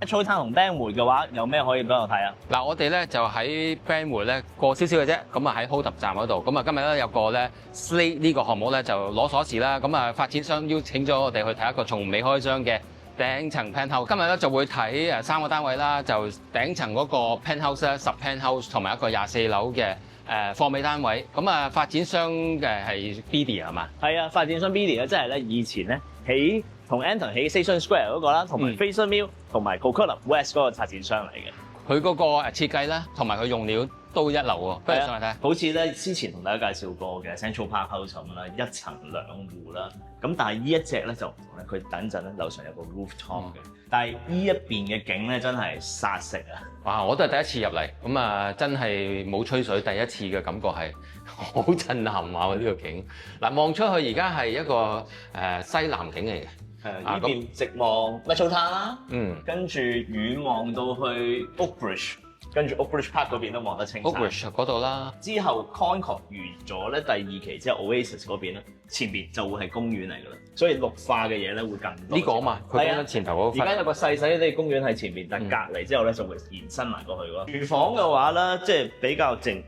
Metro Town 同 Brentwood 嘅話，有咩可以俾我睇啊？嗱，我哋咧就喺 Brentwood 咧過少少嘅啫，咁啊喺 Houghton 站嗰度，咁啊今日咧有個咧 Slate 呢個項目咧就攞鎖匙啦，咁啊發展商邀請咗我哋去睇一個從未開張嘅頂層 penthouse。今日咧就會睇3個單位啦，就頂層嗰個 penthouse 咧10 penthouse 同埋一個24樓嘅貨尾單位。咁啊發展商嘅係 BD 係嘛？係啊，發展商 BD 咧，即係咧以前咧起同 Anton 起 Station Square 嗰個啦，同埋 Fraser Mill 同埋 Coquitlam West 嗰個發展商嚟嘅。佢嗰個設計啦，同埋佢用料都一流喎。不如上嚟睇。好似咧之前同大家介紹過嘅 Central Park House 咁啦，一層2戶啦。咁但係呢一隻咧就唔同咧，佢等陣咧樓上有個 rooftop 嘅。但係呢一邊嘅景咧真係殺食啊！哇！我都係第一次入嚟，咁啊真係冇吹水，第一次嘅感覺係好震撼啊！呢個景嗱，望出去而家係一個西南景嚟嘅。呢邊直望 Metro Town 啦，跟住遠望到去 Oakbridge， 跟住 Oakbridge Park 嗰邊都望得清。Oakbridge 嗰度啦，之後 Concord 完咗咧，第2期之後 Oasis 嗰邊咧，前邊就會係公園嚟㗎啦，所以綠化嘅嘢咧會更多。呢個啊嘛，佢講緊前頭嗰個。而家有個細細啲公園喺前面，但隔離之後咧就會延伸埋過去咯。廚房嘅話咧，即係比較正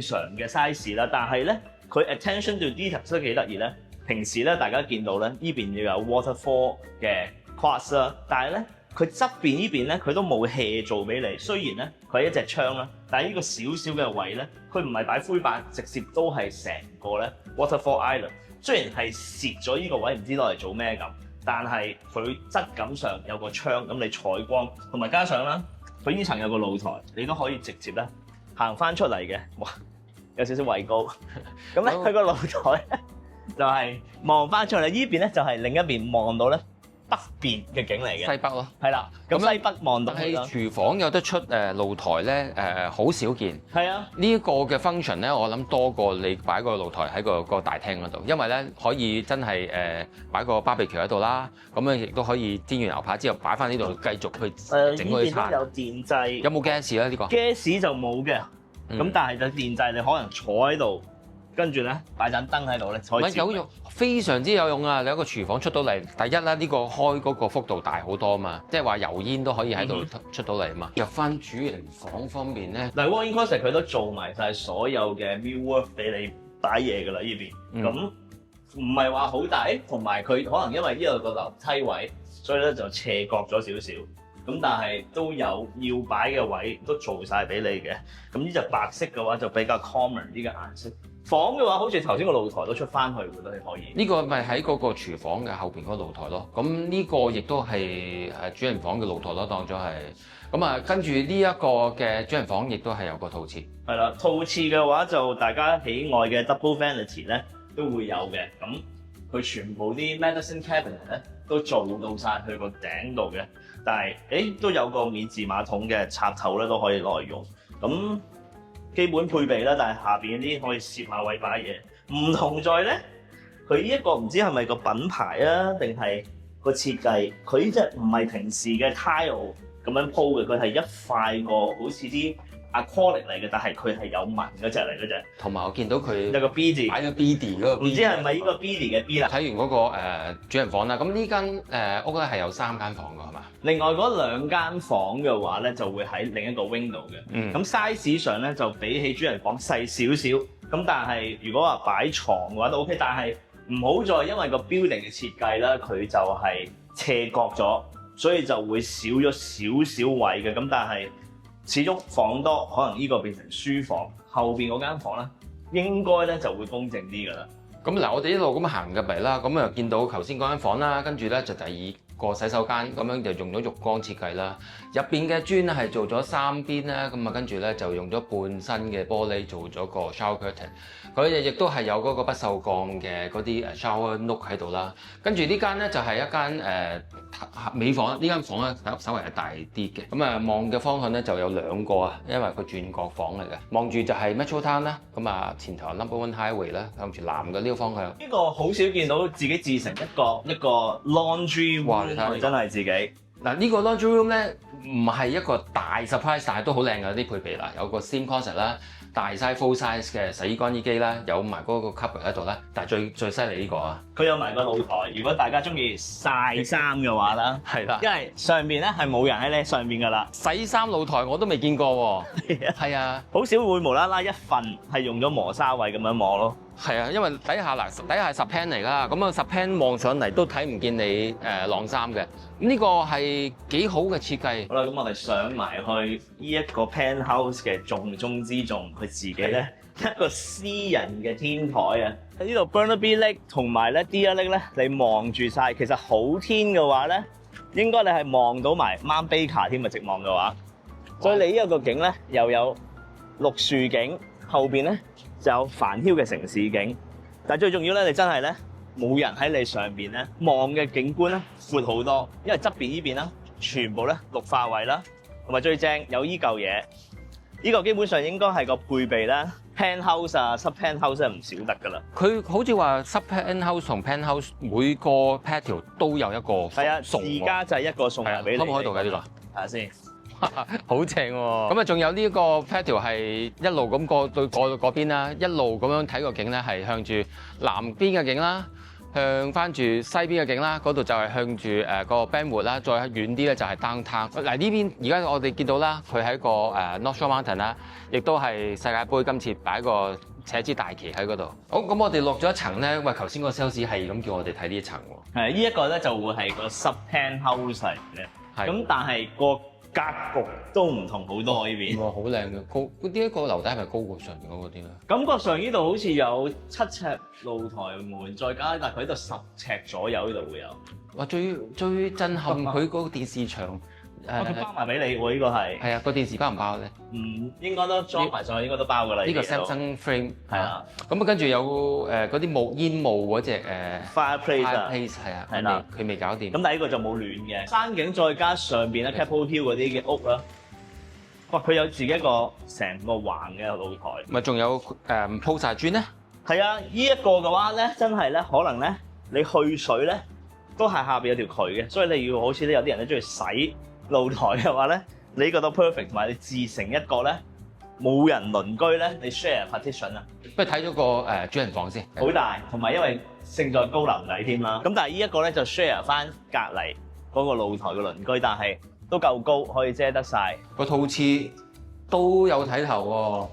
常嘅 size 啦，但係咧佢 attention to detail 都幾得意咧。平時咧，大家見到咧，呢邊要有 waterfall 嘅 quartz 啦，但係咧，佢側邊呢邊咧，佢都冇 hea 做俾你。雖然咧，佢係一隻窗啦，但係呢個小小嘅位咧，佢唔係擺灰板，直接都係成個咧 waterfall island。雖然係蝕咗呢個位，唔知攞嚟做咩咁，但係佢質感上有個窗，咁你採光，同埋加上啦，佢呢層有個露台，你都可以直接咧行翻出嚟嘅。哇，有少少畏高。咁咧，佢個露台咧。就係望翻出嚟，呢邊咧就係另一邊望到咧北邊嘅景嚟嘅。西北咯，係啦。咁西北望到係廚房有得出露台咧，好少見。係啊。呢一個嘅 function 咧，我諗多過你擺個露台喺個大廳嗰度，因為咧可以真係擺個 barbecue 喺度啦，咁樣亦都可以煎完牛扒之後擺翻呢度繼續去整嗰啲餐。呢邊都有電掣。有冇 gas 咧？呢個 gas 就冇嘅，咁但係就電掣你可能坐喺度。跟住咧擺盞燈喺度咧，可以有用，非常之有用啊！你一個廚房出到嚟，第一啦，呢個開嗰個幅度大好多啊嘛，即係話油煙都可以喺度出到嚟啊嘛。入翻主營房方面咧，嗱 walk-in closet 佢都做埋晒所有嘅 millwork 俾你擺嘢㗎啦，呢邊咁唔係話好大，同埋佢可能因為呢度個樓梯位，所以咧就斜角咗少少。咁但係都有要擺嘅位都做晒俾你嘅。咁呢隻白色嘅話就比較 common 啲嘅顏色。房嘅話，好似頭先個露台都出翻去都係可以。呢個咪喺嗰個廚房嘅後邊嗰個露台咯。咁呢個亦都係主人房嘅露台咯，當咗係。咁啊，跟住呢一個嘅主人房亦都係有個套廁。係啦，套廁嘅話就大家喜愛嘅 double vanity 咧都會有嘅。咁佢全部啲 medicine cabinet 咧都做到晒去個頂度嘅。但係都有個免治馬桶嘅插頭咧都可以攞嚟用。咁基本配備啦，但係下邊啲可以攝下位擺嘢。唔同在咧，佢呢一個唔知係咪個品牌啊，定係個設計？佢呢隻唔係平時嘅 tile 咁樣鋪嘅，佢係一塊個好似啲 acrylic 嚟嘅，但係佢係有紋嗰隻嚟嗰隻。同埋我見到佢有個 B 字，擺咗 BD 嗰個 B 字，唔知係咪呢個 BD 嘅 B 啦？睇完嗰個主人房啦，咁呢間屋咧係有3間房㗎係嘛？另外嗰2間房嘅話咧，就會喺另一個 window 嘅。咁 size 上咧就比起主人房細少少。咁但係如果話擺床嘅話都 OK，但係唔好在因為個 building 嘅設計啦，佢就係斜角咗，所以就會少咗少少位嘅。咁但係始終房多，可能呢個變成書房，後邊嗰間房咧應該咧就會公正啲㗎啦。咁嗱，我哋一路咁行入嚟啦，咁啊見到頭先嗰間房啦，跟住咧就第2個洗手間，咁樣就用咗浴缸設計啦。入邊嘅磚咧係做咗3邊啦，咁啊跟住咧就用咗半身嘅玻璃做咗個 shower curtain。佢亦都係有嗰個不鏽鋼嘅嗰啲shower nook 喺度啦。跟住呢間咧就係一間美房，呢間房咧稍微係大啲嘅。咁啊望嘅方向咧就有2個啊，因為佢轉角房嚟嘅。望住就係 Metro Town 啦，咁啊前頭 Number One Highway 啦，向住南嘅呢個方向。呢個好少見到自己自成一個 laundry room，真係自己。嗱呢個 laundry room 咧唔係一個大 surprise，但係都好靚嘅啲配備啦，有個 steam closet 啦。大 size full size 嘅洗衣乾衣機啦，有埋嗰個 cupboard 喺度啦。但係最犀利呢個啊，佢有埋個露台，如果大家中意曬衫嘅話啦，係啦，因為上邊咧係冇人喺你上邊噶啦，洗衫露台我都未見過喎。係啊，好少會無啦啦一份係用咗磨砂位咁樣磨咯。係啊，因為底下係10 pan 嚟㗎，咁啊10 pan 望上嚟都睇唔見你晾衫嘅。咁呢個係幾好嘅設計。好啦，咁我哋上埋去呢一個 penthouse 嘅重中之重，佢自己咧一個私人嘅天台啊！喺呢度 Burnaby Lake 同埋咧 Deer Lake 咧，你望住晒，其實好天嘅話咧，應該你係望到埋 Mount Baker 添啊！直望嘅話，所以你呢一個景咧又有綠樹景，後邊咧就有繁囂嘅城市景，但係最重要咧，你真係咧冇人喺你上邊咧望嘅景觀咧闊好多，因為側邊呢邊啦，全部咧綠化位啦，同埋最正有依嚿嘢，呢個基本上應該係個配備啦 penthouse 啊 sub penthouse 係唔少得噶啦。佢好似話 sub penthouse 同 penthouse 每個 patio 都有一個係啊，送喎。而家就係一個送埋俾你。可唔可以度嘅呢個？睇下先。好正喎！咁啊，仲有呢個 patio 係一路咁過到嗰邊啦，一路咁樣睇個景咧，係向住南邊嘅景啦，向翻住西邊嘅景啦，嗰度就係向住個 Bentwood 啦，再遠啲咧就係 downtown。嗱呢邊而家我哋見到啦，佢喺個North Shore Mountain 啦，亦都係世界盃今次擺個寫支大旗喺嗰度。好，咁我哋落咗一層咧，喂，頭先個 sales 係咁叫我哋睇呢一層喎。係呢一個咧就會係個 sub penthouse 嚟嘅，係咁但係個格局都唔同好多呢邊。哇，好靚嘅，高嗰啲一個樓底係咪高過上面嗰個啲咧？感覺上呢度好似有7尺露台門，再加大概呢度10尺左右呢度會有。哇！最震撼佢嗰個電視牆，佢包埋俾你喎，呢個係。係啊，個電視包唔包咧？應該都裝埋上去，應該都包㗎啦。呢個呢度 Samsung frame 係啊。咁啊，跟住有嗰啲煙霧嗰隻fireplace 啊 fireplace 係啊，係啦，佢未搞掂。咁但係呢個就冇暖嘅。山景再加上邊咧 Capitol Hill 嗰啲嘅屋啦，哇！佢有自己一個成個橫嘅露台。咪仲有鋪晒磚咧？係啊，呢一個嘅話咧，真係咧，可能咧你去水咧都係下邊有條渠嘅，所以你要好似咧有啲人咧中意洗露台嘅話咧，你呢個都 perfect，同埋你自成一個咧冇人鄰居咧，你 share partition 啊，不如睇咗個主人房先。好大，同埋因為勝在高樓底添啦。咁但係呢一個咧就 share 翻隔離嗰個露台嘅鄰居，但係都夠高，可以遮得晒。個套廁都有睇頭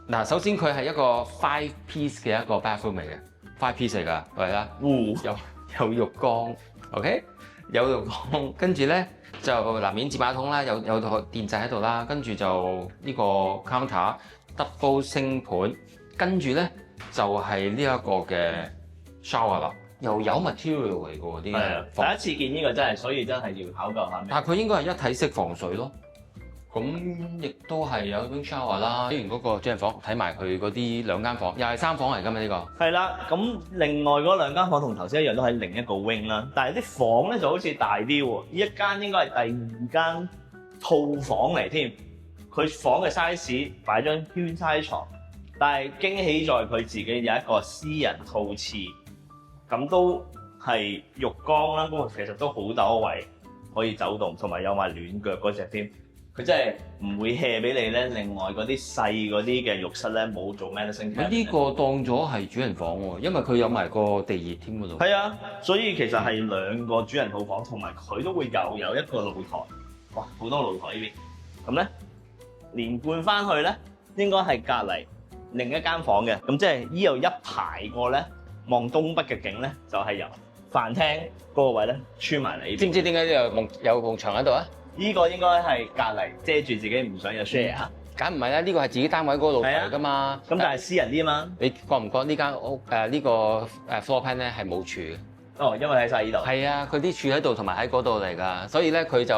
喎。嗱，首先佢係一個 5 piece 嘅一個 bathroom 嚟嘅，5 piece 嚟㗎，係啦，有浴缸 ，OK， 有浴缸，跟住咧就南面接馬桶啦，有個電掣喺度啦，跟住就呢個 counter double 星盤，跟住咧就係呢一個嘅 shower 啦，又有 material 嚟㗎喎啲係房。第一次見呢個真係，所以真係要考究下。但係佢應該係一體式防水咯。咁亦都係有 rain shower 啦。睇完嗰個主人房，睇埋佢嗰啲兩間房，又係3房嚟㗎嘛呢個。係啦，咁另外嗰兩間房同頭先一樣，都喺另一個 wing 啦。但係啲房咧就好似大啲喎，呢一間應該係第2間套房嚟添。佢房嘅 size 擺張圈 size 床，但係驚喜在佢自己有一個私人套廁，咁都係浴缸啦。咁其實都好大個位可以走動，同埋有埋暖腳嗰隻添。佢真係唔會 hea 俾你咧。另外嗰啲細嗰啲嘅浴室咧冇做 medicine cabinet。呢個當咗係主人房喎，因為佢有埋個地熱添嗰度。係啊，所以其實係2個主人套房，同埋佢都會又有一個露台。哇，好多露台呢邊。咁咧連貫翻去咧，應該係隔離另一間房嘅。咁即係依度一排過咧，望東北嘅景咧，就係由飯廳嗰個位咧穿埋嚟。知唔知點解有埲牆喺度啊？呢個應該係隔離遮住自己唔想有 share。梗唔係啦，呢個係自己單位嗰個露台㗎嘛。咁但係私人啲啊嘛。你覺唔覺呢間屋呢個floor plan 咧係冇柱嘅？哦，因為喺晒呢度。係啊，佢啲柱喺度同埋喺嗰度嚟㗎，所以咧佢就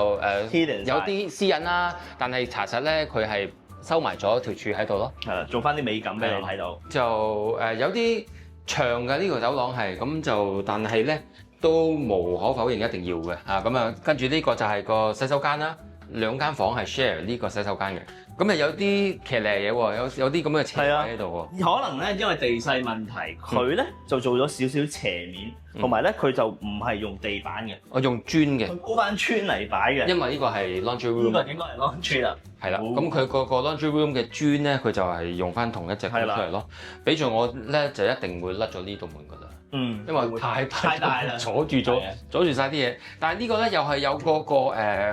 有啲私隱啦，但係查實咧佢係收埋咗條柱喺度咯。係啦，做翻啲美感俾你睇到。就有啲長嘅呢個走廊係咁就，但係咧都無可否認一定要嘅嚇。咁啊，跟住呢個就係個洗手間啦。兩間房係 share 呢個洗手間嘅，咁有啲騎呢嘢喎，有啲咁嘅斜位喺度喎。可能咧，因為地勢問題，佢咧就做咗少少斜面，同埋咧佢就唔係用地板嘅，我用磚嘅，佢鋪翻磚嚟擺嘅。因為呢個係 laundry 呢 room。個應該係 laundry 啦。係啦，咁佢個 laundry room 嘅磚咧，佢就係用翻同一隻出嚟咯。俾住我咧，就一定會甩咗呢道門㗎啦。因為太大啦，阻住晒啲嘢。但係呢個咧又係有個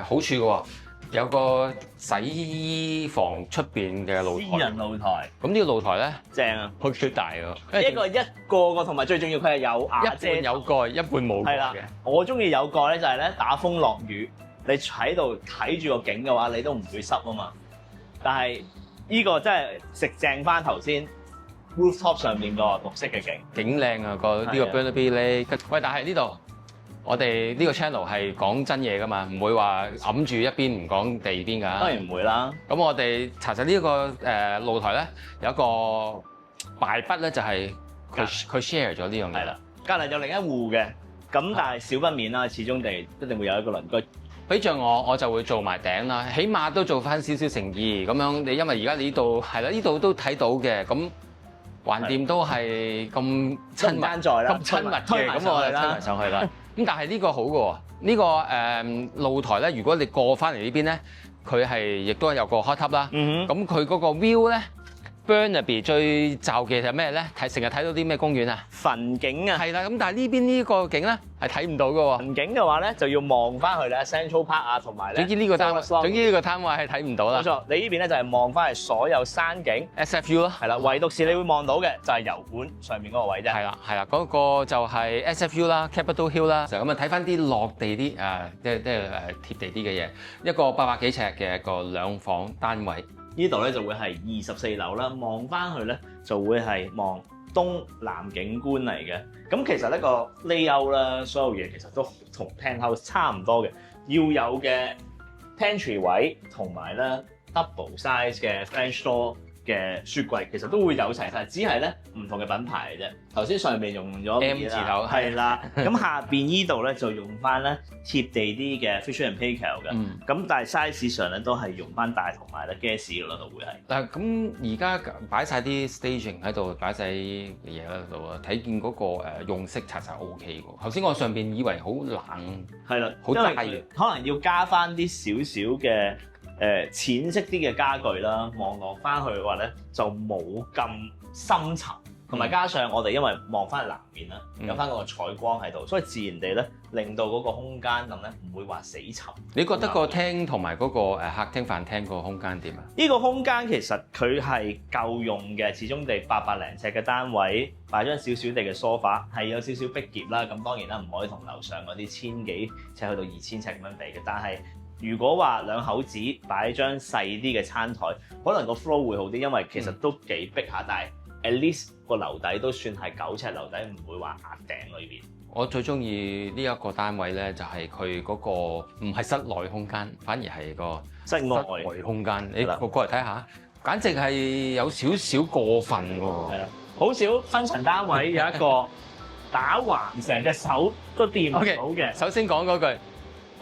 好處嘅喎，有個洗衣房出邊嘅露台，私人露台。咁呢個露台咧正啊，好大喎，一個同埋最重要佢係有瓦遮，一半有蓋，一半冇蓋嘅。我中意有蓋咧，就係咧打風落雨，你喺度睇住個景嘅話，你都唔會濕啊嘛。但係呢個真係食正翻頭先 rooftop 上面個綠色嘅景，景靚啊！呢個 Burnaby Lake。喂，但係呢度我哋呢個 channel 係講真嘢㗎嘛，唔會話揞住一邊唔講第二邊㗎。當然唔會啦。咁我哋查實呢個露台咧有一個敗筆咧，就係佢 share 咗呢樣嘢。係啦，隔離有另一戶嘅，咁但係少不免啦，始終地一定會有一個鄰居。俾着我就會做埋頂啦，起碼都做翻少少誠意咁樣。你因為而家你呢度係啦，呢度都睇到嘅，咁橫掂都係咁親密，咁親密嘅，咁我就推埋上去啦。咁但係呢個好嘅喎，呢個露台咧，如果你過翻嚟呢邊咧，佢係亦都有個 hot tub 啦。咁佢嗰個 view 咧 ，Burnaby 最就嘅係咩咧？成日睇到啲咩公園啊？墳景啊！係啦，咁但係呢邊呢個景咧係睇唔到嘅喎。墳景嘅話咧就要望翻去咧 Central Park 啊，同埋咧。總之呢個攤位係睇唔到啦。冇錯，你呢邊咧就係望翻係所有山景 SFU 咯。係啦，唯獨是你會望到嘅就係油管上面嗰個位啫。係啦，嗰個就係 SFU 啦 ，Capitol Hill 啦。就咁啊，睇翻啲落地啲即係貼地啲嘅嘢。一個800幾尺嘅一個兩房單位。呢度咧就會係24樓啦，望翻去咧就會係望東南景觀嚟嘅。咁其實呢個 layout 啦，所有嘢其實都同 penthouse 差唔多嘅，要有嘅 pantry 位同埋咧 double size 嘅 French door 嘅雪櫃其實都會有齊晒，只係咧唔同嘅品牌嘅啫。頭先上面用咗 M 字頭，係啦。咁下邊呢度咧就用翻咧貼地啲嘅 Fisher & Paykel 嘅。咁但係 size 上咧都係用翻大同埋咧 Guess 嗰度會係。但係咁而家擺晒啲 staging 喺度，擺晒嘢喺度啊，睇見嗰個用色查實 OK 喎。頭先我上邊以為好冷，係啦，好大嘅，可能要加翻啲少少嘅。淺色啲嘅家具啦，望落翻去嘅話咧就冇咁深沉，同埋加上我哋因為望翻南面啦，有翻嗰個採光喺度，所以自然地咧令到嗰個空間咁咧唔會話死沉。你覺得個廳同埋嗰個客廳飯廳個空間點啊？呢個空間其實佢係夠用嘅，始終地800零尺嘅單位，擺張少少地嘅 sofa 係有少少逼夾啦。咁當然啦，唔可以同樓上嗰啲1000幾尺去到2000尺咁樣比嘅，但係。如果話兩口子擺張細啲嘅餐台，可能個 flow 會好啲，因為其實都幾逼下，但係 at least 個樓底都算係9尺樓底，唔會話壓頂裏邊。我最中意呢一個單位咧，就係佢嗰個唔係室內空間，反而係個室外空間。你過嚟睇下，簡直係有少少過分喎。係啦，好少分層單位有一個打橫成隻手都掂唔到嘅。首先講嗰句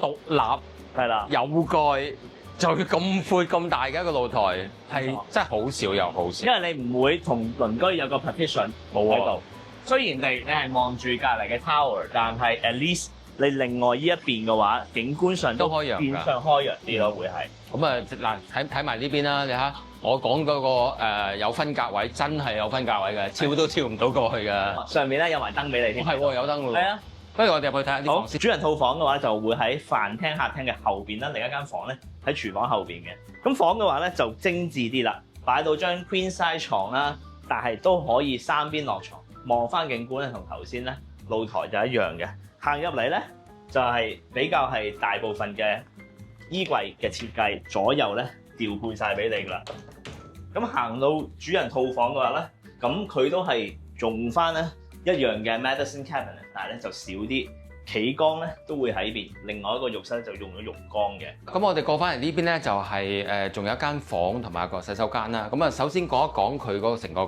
獨立。係啦，有蓋就咁闊咁大嘅一個露台，係真係好少又好少。因為你唔會同鄰居有個 partition 冇喺度。雖然你係望住隔離嘅 tower， 但係 at least 你另外呢一邊嘅話，景觀上都開揚㗎，變相開揚啲咯，會係。咁啊嗱，睇埋呢邊啦，你睇我講嗰個有分隔位，真係有分隔位嘅，超都超唔到過去㗎。上面咧有埋燈俾你添。係喎，有燈喎。係啊。不如我哋入去睇下啲房先。主人套房嘅話就會喺飯廳、客廳嘅後邊啦，另一間房咧喺廚房後邊嘅。咁房嘅話咧就精緻啲啦，擺到張 queen size 床啦，但係都可以三邊落床，望翻景觀咧同頭先咧露台就一樣嘅。行入嚟咧就係比較係大部分嘅衣櫃嘅設計，左右咧調配晒俾你噶啦。咁行到主人套房嘅話咧，咁佢都係用翻咧一樣嘅 medicine cabinet，但係咧就少啲企缸咧都會喺邊，另外一個浴室咧就用咗浴缸嘅。咁我哋過翻嚟呢邊咧，就係仲有一間房同埋一個洗手間啦。咁啊，首先講一講佢嗰個成個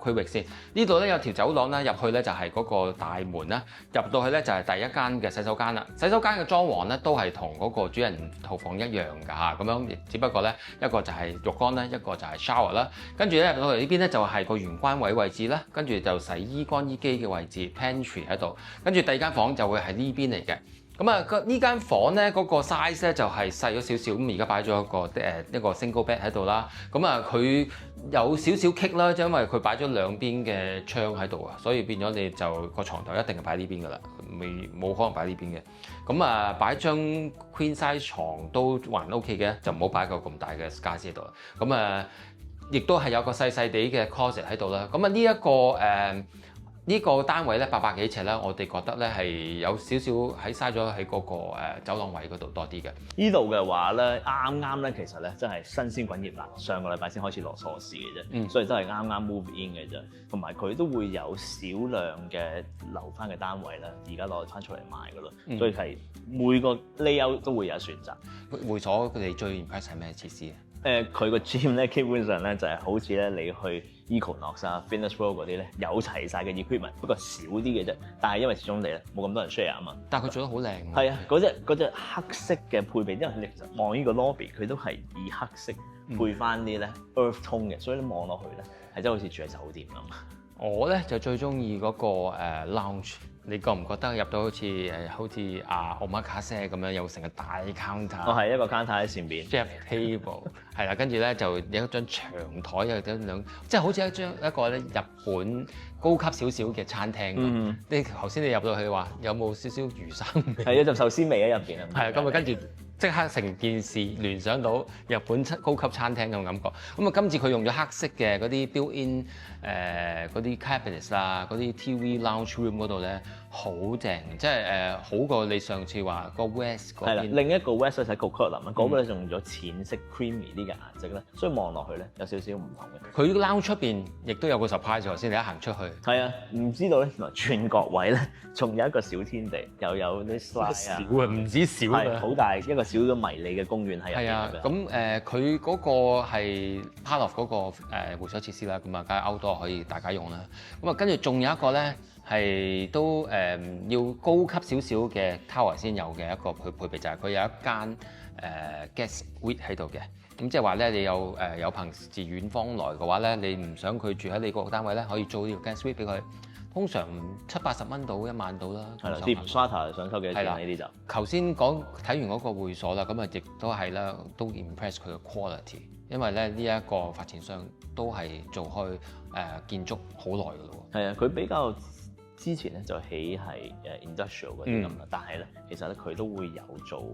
區域先。呢度咧有條走廊啦，入去咧就係嗰個大門啦。入到去咧就係第一間嘅洗手間啦。洗手間嘅裝潢咧都係同嗰個主人套房一樣㗎嚇。咁樣只不過咧一個就係浴缸啦，一個就係 shower 啦。跟住咧入到嚟呢邊咧就係個玄關位置啦。跟住就洗衣乾衣機嘅位置 pantry 喺度。跟住第二間房就會係呢邊嚟嘅。咁啊，呢間房咧嗰個 size 咧就係細咗少少，咁而家擺咗一個 single bed 喺度啦。咁啊，佢有少少棘啦，因為佢擺咗兩邊嘅窗喺度啊，所以變咗你就個床頭一定係擺呢邊噶啦，冇可能擺呢邊嘅。咁啊，擺張 queen size 床都還 OK 嘅，就唔好擺個咁大嘅傢俬喺度啦。咁啊，亦都係有個細細地嘅 closet 喺度啦。咁啊，呢個單位咧800幾尺啦，我哋覺得咧係有少少嘥咗喺嗰個走廊位嗰度多啲嘅。呢度嘅話咧，啱咧，其實咧真係新鮮滾熱辣，上個禮拜先開始落鎖匙嘅啫，所以真係啱 move in 嘅啫。同埋佢都會有少量嘅留翻嘅單位啦，而家攞翻出嚟賣噶咯，所以係每個 layout 都會有選擇。會所佢哋最 impress 係咩設施啊？佢個 gym 咧基本上咧就係好似咧你去 Equinox 啊、Fitness World 嗰啲咧有齊晒嘅 equipment，不過少啲嘅啫。但係因為始終你咧冇咁多人 share 啊嘛。但係佢做得好靚。係啊，嗰隻黑色嘅配備，因為你其實望呢個 lobby 佢都係以黑色配翻啲咧 earth tone 嘅，所以你望落去咧係真係好似住喺酒店咁。我咧就最中意嗰個lounge。你覺唔覺得入到好似omakase咁樣有成個大 counter？ 我係一個 counter 喺前邊 ，chef table 係啦，跟住咧就有一張長台，有兩，即係好似一個咧日本高級少少嘅餐廳。你頭先你入到去話有冇少少魚生味？係一陣壽司味喺入邊啊！係啊，咁啊跟住即刻成件事聯想到日本高級餐廳咁感覺。咁啊今次佢用咗黑色嘅嗰啲 built-in 嗰啲 cabinets 啦，嗰啲 TV lounge room 嗰度咧好正，即係好過你上次話個 West 嗰邊。係啦，另一個 West 喺 Coquitlam 啦，嗰個咧用咗淺色 creamy 啲嘅顏色咧，所以望落去咧有少少唔同嘅。佢 lounge 出邊亦都有個 surprise 喎，先你一行出去。係啊，唔知道咧，原來轉角位咧仲有一個小天地，又有啲 slide 啊，少啊，唔止少啊，好大一個小嘅迷你嘅公園喺入邊。係啊，咁佢嗰個係 part of 嗰個會所設施啦，咁啊梗係 outdoor 可以大家用啦。咁啊跟住仲有一個咧係都要高級少少嘅 tower 先有嘅一個配備，就係佢有一間guest suite 喺度嘅。咁即係話咧，你有朋自遠方來嘅話咧，你唔想佢住喺你個單位咧，可以租呢個 guest suite 俾佢。通常70-80蚊到1萬到啦。係啦，deep strata 想收幾多錢呢啲就？頭先睇完嗰個會所啦，咁啊亦都係啦，都 impress 佢嘅 quality，因為咧呢一個發展商都係做開建築好耐㗎咯喎。係啊，佢比較之前咧就起係industrial 嗰啲咁啦，但係咧其實咧佢都會有做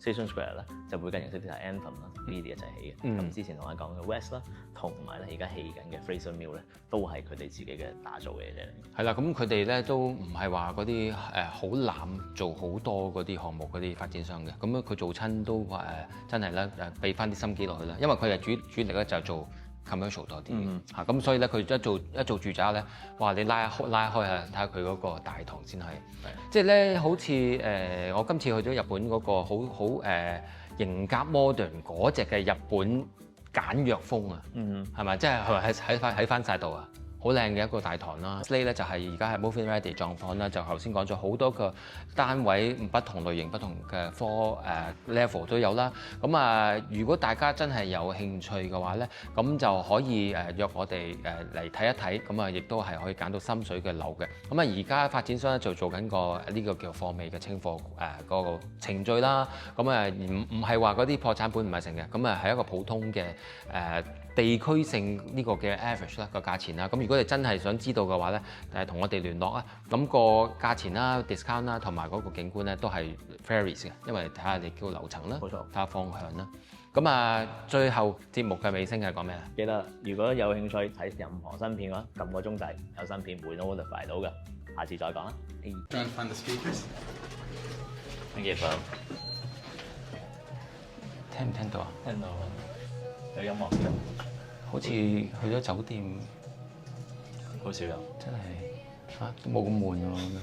Station Square 啦，就會跟形式啲係 Anthem 啦呢啲一齊起嘅。咁之前同我講嘅 West 啦，同埋咧而家起緊嘅 Fraser Mill 咧，都係佢哋自己嘅打造嘅嘢啫。係啦，咁佢哋咧都唔係話嗰啲好濫做好多嗰啲項目嗰啲發展商嘅，咁樣佢做親都話真係咧俾翻啲心機落去啦，因為佢係主力咧就係做 commercial 多啲嚇，咁所以咧佢一做住宅咧，哇！你拉開啊，睇下佢嗰個大堂先係，即係咧好似我今次去咗日本嗰個好型格 modern 嗰隻嘅日本簡約風啊，係咪？即係喺翻晒度啊！好靚嘅一個大堂啦 ，Slate 咧就係而家係 moving ready 狀況啦，就頭先講咗好多個單位，不同類型、不同嘅level 都有啦。咁啊，如果大家真係有興趣嘅話咧，咁就可以約我哋嚟睇一睇，咁啊亦都係可以揀到心水嘅樓嘅。咁啊，而家發展商咧就做緊呢個叫貨尾嘅清貨嗰個程序啦。咁啊唔係話嗰啲破產本唔係成嘅，咁啊係一個普通嘅地區性呢個嘅 average 啦個價錢啦，咁如果你真係想知道嘅話咧，同我哋聯絡啊，咁個價錢啦、discount 啦，同埋嗰個景觀咧都係 varies 嘅，因為睇下你叫樓層啦，冇錯，睇下方向啦。咁啊，最後節目嘅尾聲係講咩咧？記得如果有興趣睇任何新片嘅話，撳個鐘仔有新片會 notify 到嘅。下次再講啦。Trying to find the speakers. Thank you, Bob. 聽唔聽到啊？聽到，有音樂。好似去咗酒店，好少有，真係都冇咁悶喎咁樣。